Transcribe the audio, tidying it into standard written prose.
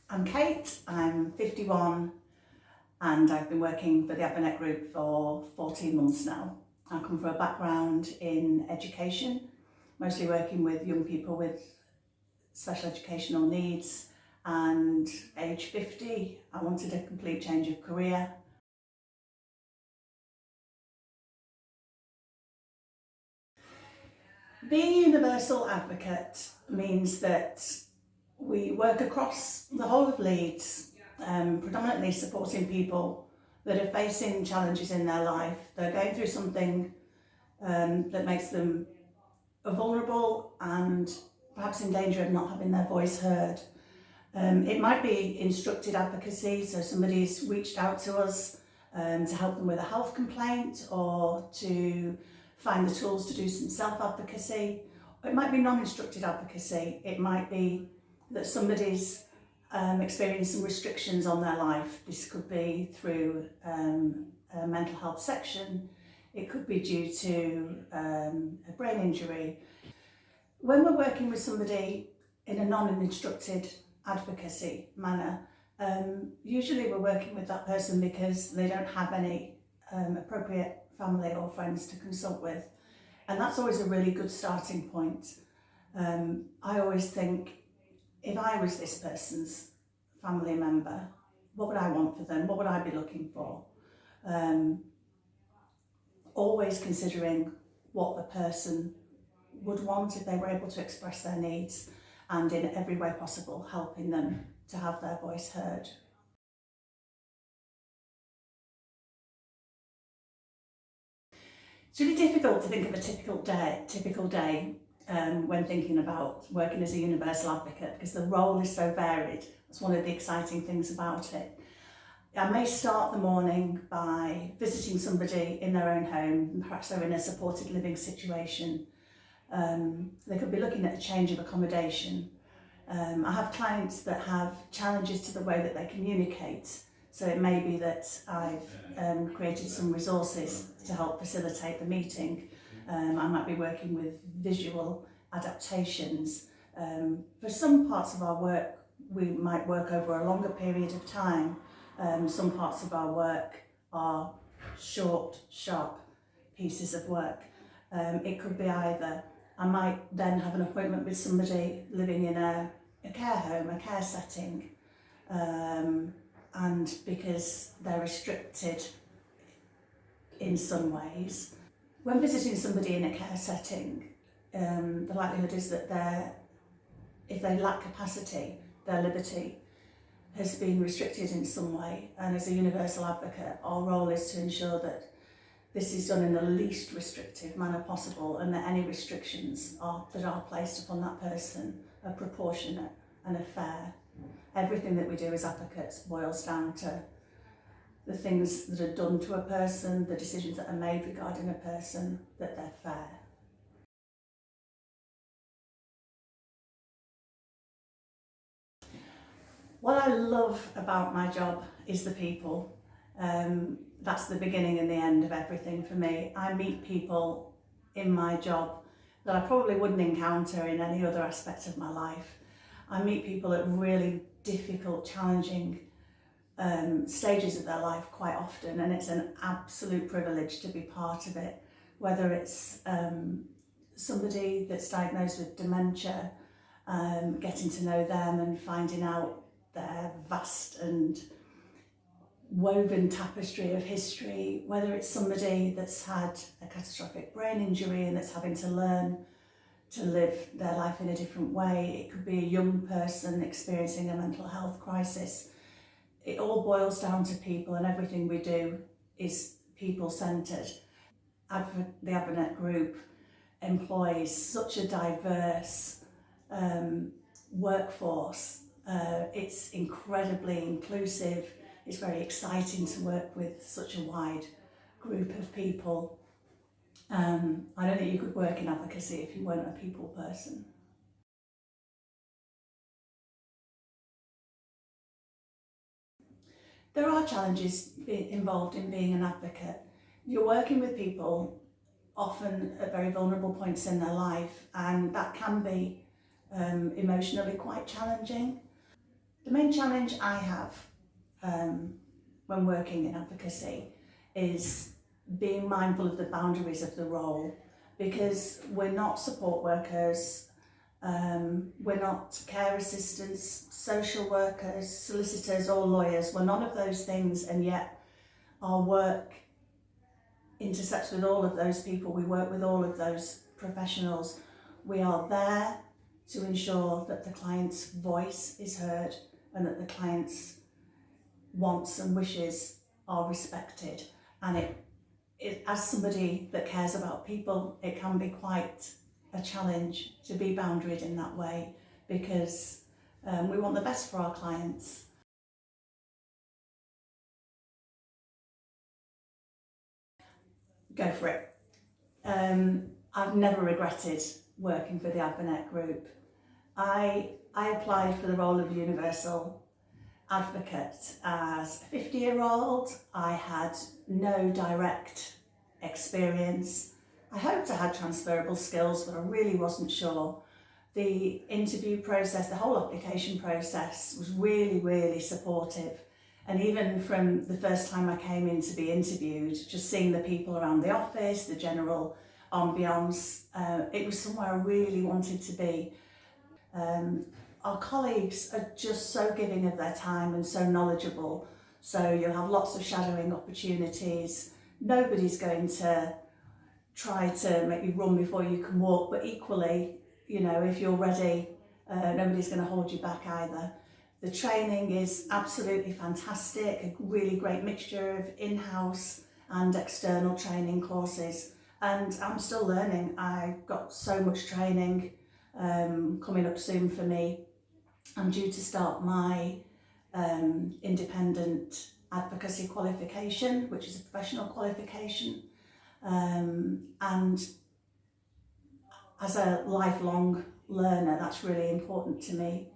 I'm Kate, I'm 51 and I've been working for the Advonet group for 14 months now. I come from a background in education, mostly working with young people with special educational needs, and age 50 I wanted a complete change of career. Being a universal advocate means that we work across the whole of Leeds, predominantly supporting people that are facing challenges in their life. They're going through something that makes them vulnerable and perhaps in danger of not having their voice heard. It might be instructed advocacy, so somebody's reached out to us to help them with a health complaint or to find the tools to do some self-advocacy. It might be non-instructed advocacy. It might be that somebody's experiencing some restrictions on their life. This could be through a mental health section. It could be due to a brain injury. When we're working with somebody in a non-instructed advocacy manner, usually we're working with that person because they don't have any appropriate family or friends to consult with, and that's always a really good starting point. I always think, if I was this person's family member, what would I want for them? What would I be looking for? Always considering what the person would want if they were able to express their needs, and in every way possible helping them to have their voice heard. It's really difficult to think of a typical day when thinking about working as a universal advocate, because the role is so varied. That's one of the exciting things about it. I may start the morning by visiting somebody in their own home, perhaps they're in a supported living situation. They could be looking at a change of accommodation. I have clients that have challenges to the way that they communicate, so it may be that I've created some resources to help facilitate the meeting. I might be working with visual adaptations. For some parts of our work, we might work over a longer period of time. Some parts of our work are short, sharp pieces of work. It could be either I might then have an appointment with somebody living in a care home, a care setting, and because they're restricted in some ways. When visiting somebody in a care setting, the likelihood is that if they lack capacity, their liberty has been restricted in some way, and as a universal advocate, our role is to ensure that this is done in the least restrictive manner possible, and that any restrictions that are placed upon that person are proportionate and are fair. Everything that we do as advocates boils down to the things that are done to a person, the decisions that are made regarding a person, that they're fair. What I love about my job is the people. That's the beginning and the end of everything for me. I meet people in my job that I probably wouldn't encounter in any other aspect of my life. I meet people at really difficult, challenging stages of their life quite often, and it's an absolute privilege to be part of it. Whether it's somebody that's diagnosed with dementia, getting to know them and finding out their vast and woven tapestry of history, whether it's somebody that's had a catastrophic brain injury and that's having to learn to live their life in a different way. It could be a young person experiencing a mental health crisis. It all boils down to people, and everything we do is people-centred. The Advonet group employs such a diverse workforce. It's incredibly inclusive. It's very exciting to work with such a wide group of people. I don't think you could work in advocacy if you weren't a people person. There are challenges involved in being an advocate. You're working with people often at very vulnerable points in their life, and that can be emotionally quite challenging. The main challenge I have when working in advocacy is being mindful of the boundaries of the role, because we're not support workers, we're not care assistants, social workers, solicitors or lawyers. We're none of those things, and yet our work intercepts with all of those people. We work with all of those professionals. We are there to ensure that the client's voice is heard and that the client's wants and wishes are respected. And as somebody that cares about people, it can be quite a challenge to be boundaried in that way, because we want the best for our clients. Go for it. I've never regretted working for the Advonet group. I applied for the role of universal advocate as a 50-year-old. I had no direct experience. I hoped I had transferable skills, but I really wasn't sure. The interview process, the whole application process was really, really supportive. And even from the first time I came in to be interviewed, just seeing the people around the office, the general ambience, it was somewhere I really wanted to be. Our colleagues are just so giving of their time and so knowledgeable. So you'll have lots of shadowing opportunities. Nobody's going to try to make you run before you can walk, but equally, you know, if you're ready, nobody's going to hold you back either. The training is absolutely fantastic, a really great mixture of in-house and external training courses. And I'm still learning. I've got so much training coming up soon for me. I'm due to start my independent advocacy qualification, which is a professional qualification. And as a lifelong learner, that's really important to me.